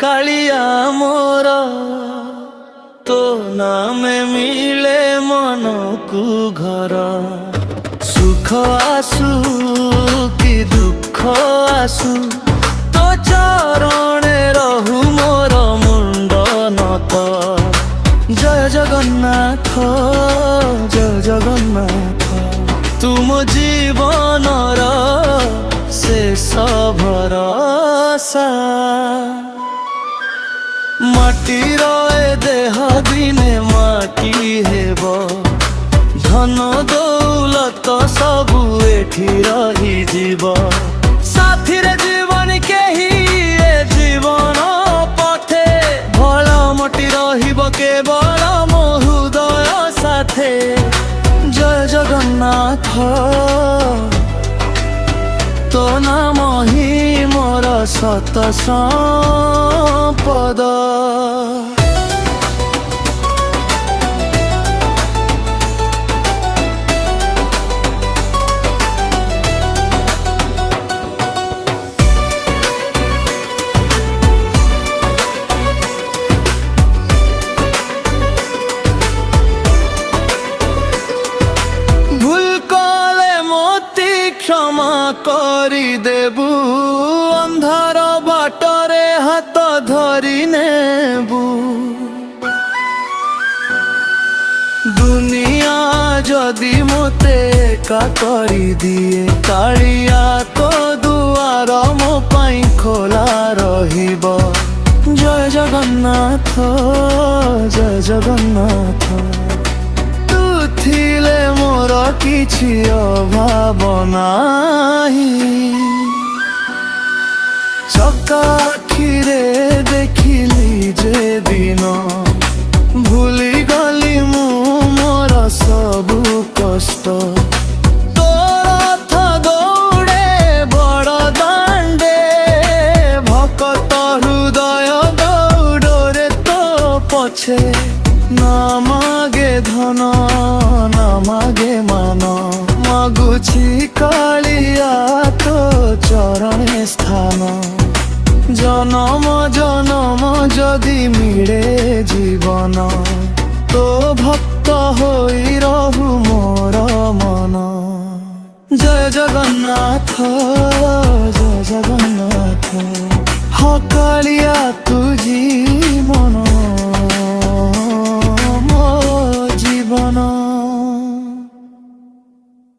कालिया मोर तो नामे मिले मन को घर सुख आसु कि दुख आसु तो चरणे रहु मोर मुंड नत। जय जगन्नाथ जय जगन्नाथ तुम जीवनर शेष भरसा। माटीर देह दिने माटी हेब धन दौलत सबु एठी रही जीव साथी रे जीवन केही ए जीवन पथे भल मटी रहिब केवल महोदय साथे। जय जगन्नाथ तो नाम ही मोर सत संपद। क्षमा करी देबू अंधार बाटरे हाथ धरी नेबू। दुनिया जदि मोते एका करी दिए कालिया तो दुआर मो पाई खोला रहिब। जय जगन्नाथ जय जगन्नाथ थिले मोर किछि अभाव नाही। चका आखिरे देखिली जे दिन भूली गली मु मोर सबु कष्ट। तोर रथ दौड़े बड़ दांडे भकत हृदय दौड़े तो पछे ना मागे धन ना मागे मान मागुछि कालिया तो चरणे स्थान। जनम जनम जदि मिले जीवन तो भक्त होई रहु मोर मन। जय जगन्नाथ जय जगन्नाथ हाँ कालिया तुझी मन।